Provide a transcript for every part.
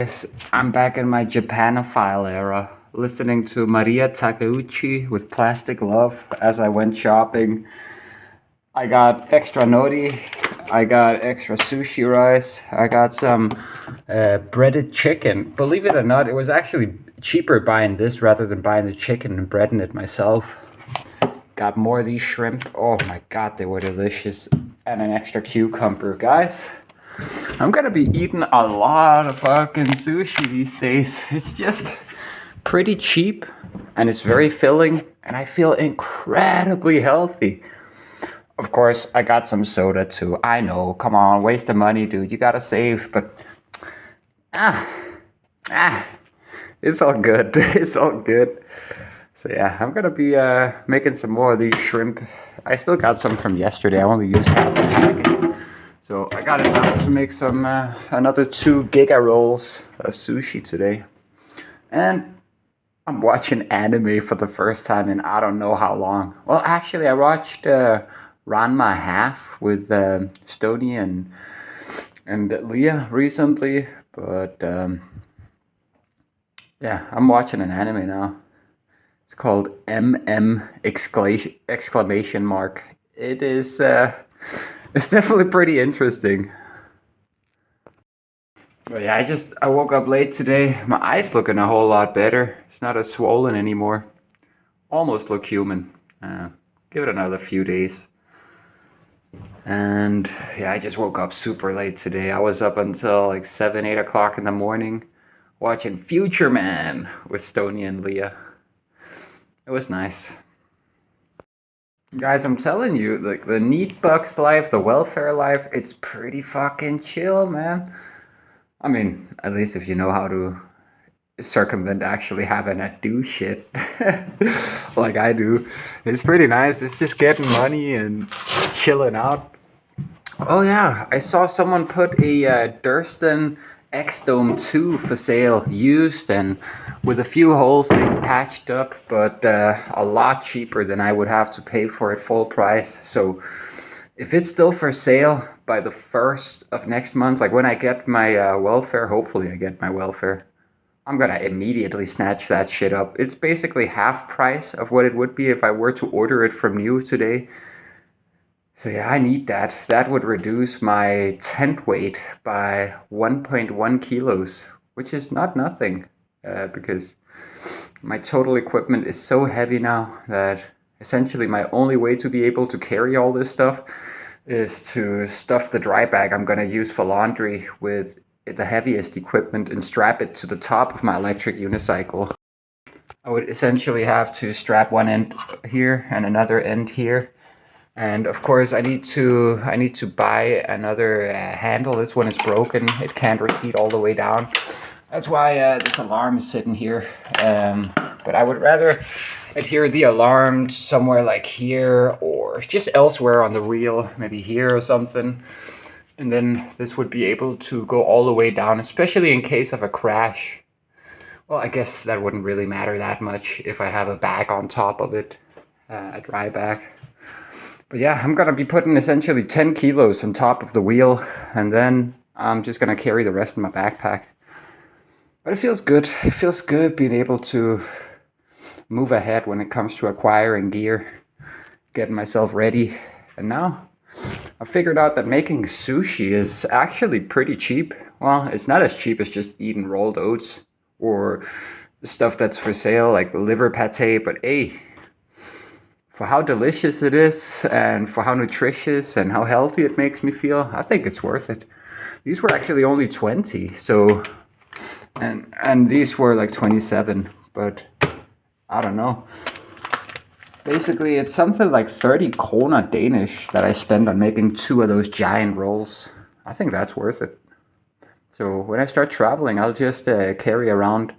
Yes, I'm back in my Japanophile era, listening to Maria Takeuchi with Plastic Love as I went shopping. I got extra nori, I got extra sushi rice, I got some breaded chicken. Believe it or not, it was actually cheaper buying this rather than buying the chicken and breading it myself. Got more of these shrimp. Oh my god, they were delicious. And an extra cucumber. Guys, I'm gonna be eating a lot of fucking sushi these days. It's just pretty cheap and it's very filling and I feel incredibly healthy. Of course, I got some soda too. I know, come on, waste of money, dude. You gotta save, but ah, ah, it's all good. It's all good. So yeah, I'm gonna be making some more of these shrimp. I still got some from yesterday. I only used half a pack. So I got enough to make some another 2 giga rolls of sushi today. And I'm watching anime for the first time in I don't know how long. Well, actually, I watched Ranma Half with Stony and Leah recently, but yeah, I'm watching an anime now. It's called exclamation mark. It is it's definitely pretty interesting. But yeah, I woke up late today. My eyes looking a whole lot better. It's not as swollen anymore. Almost look human. Give it another few days. And yeah, I just woke up super late today. I was up until like 7, 8 o'clock in the morning watching Future Man with Stony and Leah. It was nice. Guys, I'm telling you, like the neat bucks life, the welfare life, it's pretty fucking chill, man. I mean, at least if you know how to circumvent actually having to do shit like I do. It's pretty nice. It's just getting money and chilling out. Oh yeah, I saw someone put a Durston X-Dome 2 for sale, used and with a few holes they've patched up, but a lot cheaper than I would have to pay for it full price. So if it's still for sale by the 1st of next month, like when I get my welfare, hopefully I get my welfare, I'm gonna immediately snatch that shit up. It's basically half price of what it would be if I were to order it from you today. So yeah, I need that. That would reduce my tent weight by 1.1 kilos, which is not nothing, because my total equipment is so heavy now that essentially my only way to be able to carry all this stuff is to stuff the dry bag I'm gonna use for laundry with the heaviest equipment and strap it to the top of my electric unicycle. I would essentially have to strap one end here and another end here. And of course, I need to buy another handle. This one is broken. It can't recede all the way down. That's why this alarm is sitting here. But I would rather adhere the alarm somewhere like here or just elsewhere on the wheel, maybe here or something. And then this would be able to go all the way down, especially in case of a crash. Well, I guess that wouldn't really matter that much if I have a bag on top of it, a dry bag. But yeah, I'm gonna be putting essentially 10 kilos on top of the wheel, and then I'm just gonna carry the rest in my backpack. But it feels good. It feels good being able to move ahead when it comes to acquiring gear, getting myself ready. And now I figured out that making sushi is actually pretty cheap. Well, it's not as cheap as just eating rolled oats or stuff that's for sale like liver pate, but hey, for how delicious it is and for how nutritious and how healthy it makes me feel, I think it's worth it. These were actually only 20, so and these were like 27, but I don't know. Basically, it's something like 30 krona Danish that I spend on making 2 of those giant rolls. I think that's worth it. So when I start traveling, I'll just carry around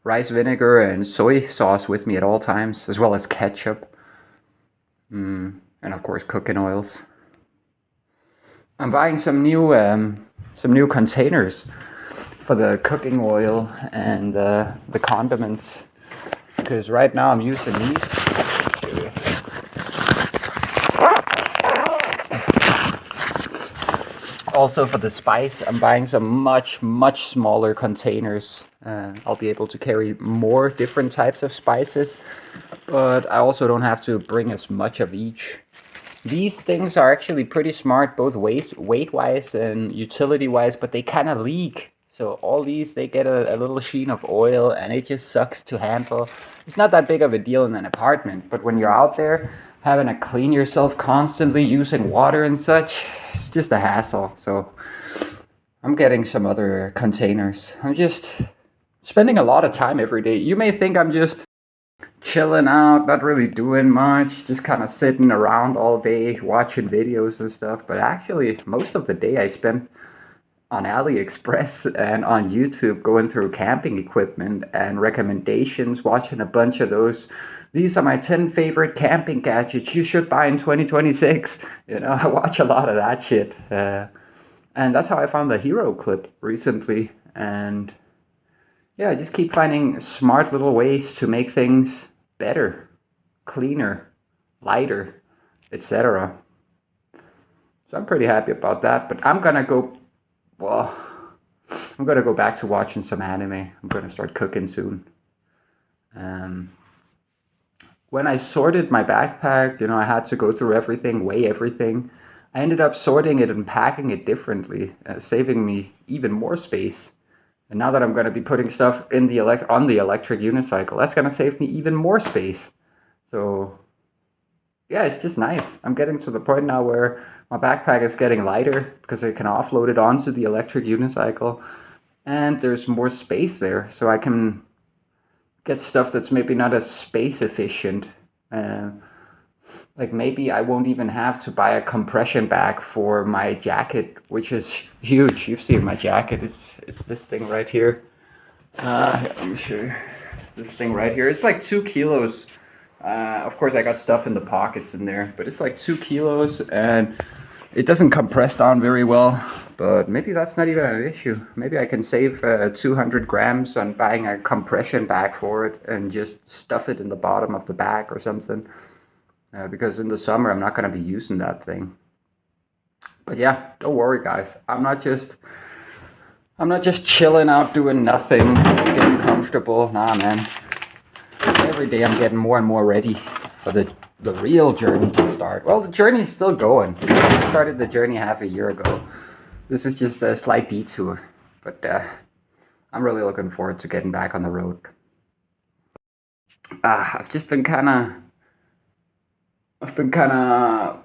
rice vinegar and soy sauce with me at all times, as well as ketchup. And of course cooking oils. I'm buying some new containers for the cooking oil and the condiments, because right now I'm using these. Also for the spice, I'm buying some much smaller containers. I'll be able to carry more different types of spices, but I also don't have to bring as much of each. These things are actually pretty smart, both weight-wise and utility-wise, but they kind of leak. So all these, they get a little sheen of oil, and it just sucks to handle. It's not that big of a deal in an apartment, but when you're out there having to clean yourself constantly, using water and such, it's just a hassle. So I'm getting some other containers. I'm just spending a lot of time every day. You may think I'm just chilling out, not really doing much, just kind of sitting around all day watching videos and stuff. But actually, most of the day I spent on AliExpress and on YouTube going through camping equipment and recommendations, watching a bunch of those. These are my 10 favorite camping gadgets you should buy in 2026. You know, I watch a lot of that shit. And that's how I found the hero clip recently. And yeah, I just keep finding smart little ways to make things better, cleaner, lighter, etc. So I'm pretty happy about that. But well, I'm gonna go back to watching some anime. I'm gonna start cooking soon. Um, when I sorted my backpack, you know, I had to go through everything, weigh everything. I ended up sorting it and packing it differently, saving me even more space. And now that I'm going to be putting stuff in on the electric unicycle, that's going to save me even more space. So yeah, it's just nice. I'm getting to the point now where my backpack is getting lighter because I can offload it onto the electric unicycle, and there's more space there, so I can get stuff that's maybe not as space efficient. Uh, like maybe I won't even have to buy a compression bag for my jacket, which is huge. You've seen my jacket. It's this thing right here. Let me show you. This thing right here. It's like 2 kilos. Of course, I got stuff in the pockets in there, but it's like 2 kilos, and it doesn't compress down very well. But maybe that's not even an issue. Maybe I can save 200 grams on buying a compression bag for it and just stuff it in the bottom of the bag or something. Because in the summer, I'm not going to be using that thing. But yeah, don't worry, guys. I'm not just chilling out doing nothing, getting comfortable. Nah, man. Every day I'm getting more and more ready for the real journey to start. Well, the journey's still going. I started the journey half a year ago. This is just a slight detour, but I'm really looking forward to getting back on the road. I've just been kind of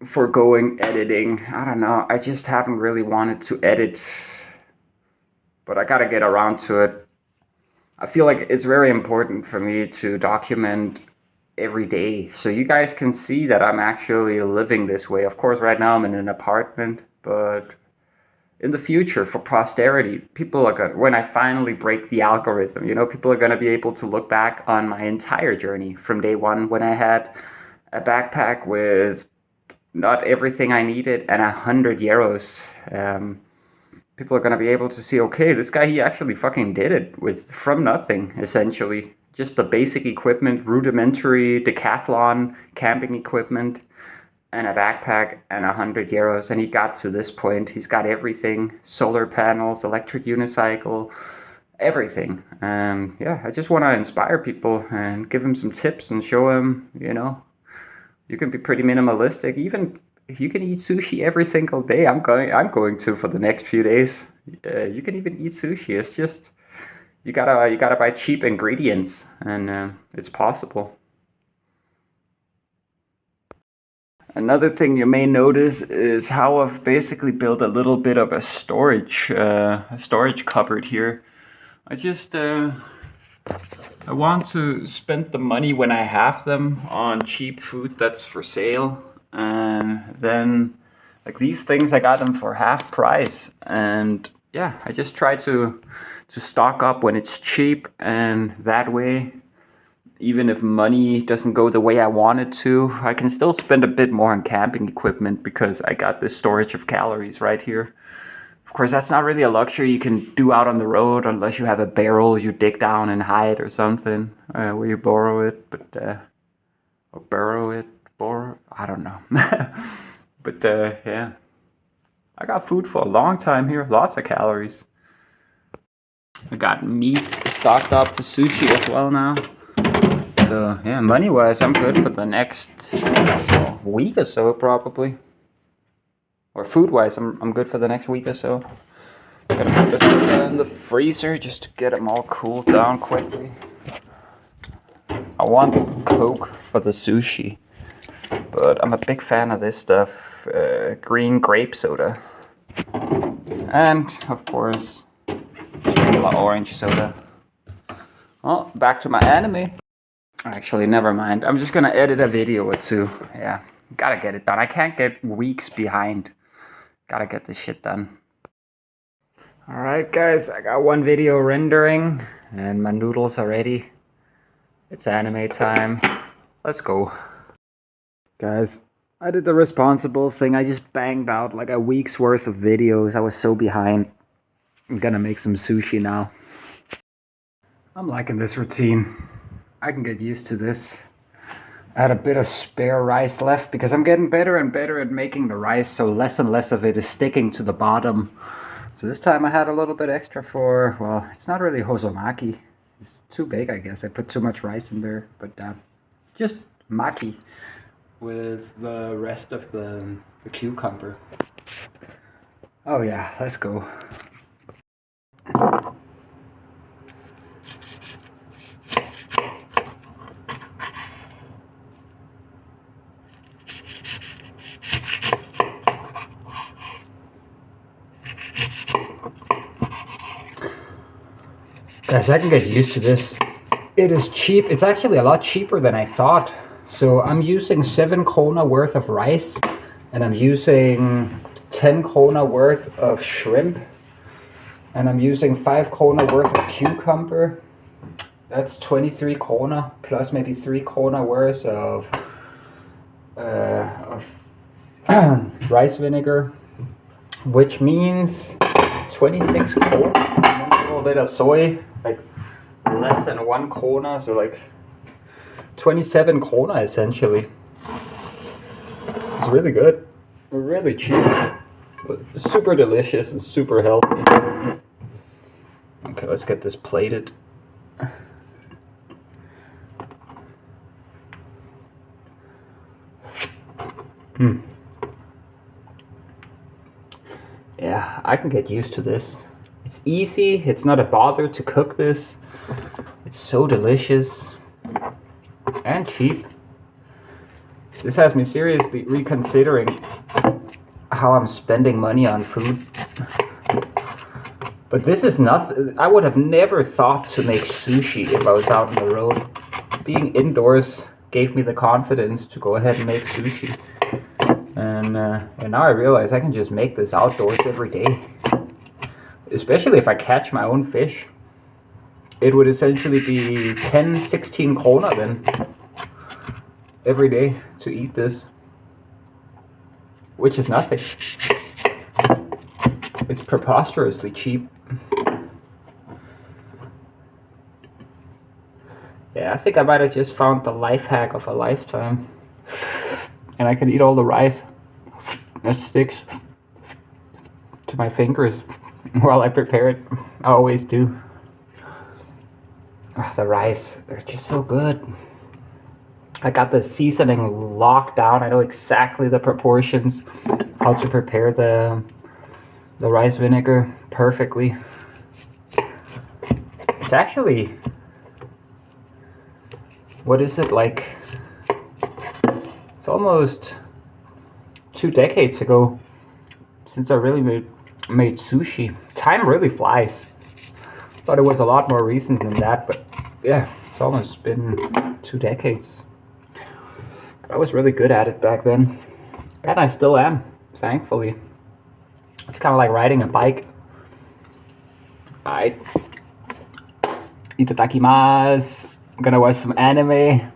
foregoing editing. I don't know. I just haven't really wanted to edit, but I gotta get around to it. I feel like it's very important for me to document every day so you guys can see that I'm actually living this way. Of course, right now I'm in an apartment, but in the future, for posterity, people are going, when I finally break the algorithm, you know, people are going to be able to look back on my entire journey from day one when I had a backpack with not everything I needed and 100 euros. People are going to be able to see, okay, this guy, he actually fucking did it with from nothing, essentially. Just the basic equipment, rudimentary decathlon camping equipment, and a backpack and 100 euros. And he got to this point. He's got everything: solar panels, electric unicycle, everything. And yeah, I just want to inspire people and give them some tips and show them, you know, you can be pretty minimalistic. Even if you can eat sushi every single day, I'm going to for the next few days. You can even eat sushi. It's just you gotta buy cheap ingredients, and it's possible. Another thing you may notice is how I've basically built a little bit of a storage cupboard here. I just I want to spend the money when I have them on cheap food that's for sale, and then like these things I got them for half price, and yeah, I just try to stock up when it's cheap, and that way even if money doesn't go the way I want it to, I can still spend a bit more on camping equipment because I got this storage of calories right here. Of course, that's not really a luxury you can do out on the road unless you have a barrel you dig down and hide or something, where you borrow it, but or borrow it, I don't know. But yeah. I got food for a long time here, lots of calories. I got meats stocked up for sushi as well now. So yeah, money-wise, I'm good for the next week or so probably. Or food-wise, I'm good for the next week or so. Gonna put this in the freezer just to get them all cooled down quickly. I want Coke for the sushi, but I'm a big fan of this stuff, green grape soda. And of course, orange soda. Well, back to my anime. Actually, never mind. I'm just gonna edit a video or two. Yeah, gotta get it done. I can't get weeks behind. Gotta get this shit done. Alright guys, I got one video rendering and my noodles are ready. It's anime time. Let's go. Guys, I did the responsible thing. I just banged out like a week's worth of videos. I was so behind. I'm gonna make some sushi now. I'm liking this routine. I can get used to this. I had a bit of spare rice left because I'm getting better and better at making the rice, so less and less of it is sticking to the bottom. So this time I had a little bit extra for, well, it's not really hozomaki. It's too big, I guess. I put too much rice in there, but just maki with the rest of the cucumber. Oh yeah, let's go. Guys, I can get used to this. It is cheap. It's actually a lot cheaper than I thought. So I'm using 7 krona worth of rice, and I'm using 10 krona worth of shrimp, and I'm using 5 krona worth of cucumber. That's 23 krona plus maybe 3 krona worth of rice vinegar, which means 26 krona. And a little bit of soy, like less than 1 krona, so like 27 krona essentially. It's really good, really cheap, but super delicious and super healthy. Okay, let's get this plated. Yeah, I can get used to this. It's easy, it's not a bother to cook this. It's so delicious and cheap. This has me seriously reconsidering how I'm spending money on food. But this is nothing. I would have never thought to make sushi if I was out on the road. Being indoors gave me the confidence to go ahead and make sushi. And now I realize I can just make this outdoors every day. Especially if I catch my own fish. It would essentially be 10, 16 krona then. Every day to eat this. Which is nothing. It's preposterously cheap. Yeah, I think I might have just found the life hack of a lifetime. And I can eat all the rice that sticks to my fingers while I prepare it. I always do. Oh, the rice, they're just so good. I got the seasoning locked down. I know exactly the proportions, how to prepare the rice vinegar perfectly. It's actually, what is it, like, it's almost 2 decades ago since I really made sushi. Time really flies. Thought it was a lot more recent than that, but yeah, it's almost been 2 decades. I was really good at it back then, and I still am, thankfully. It's kind of like riding a bike. Alright, itadakimasu. I'm gonna watch some anime.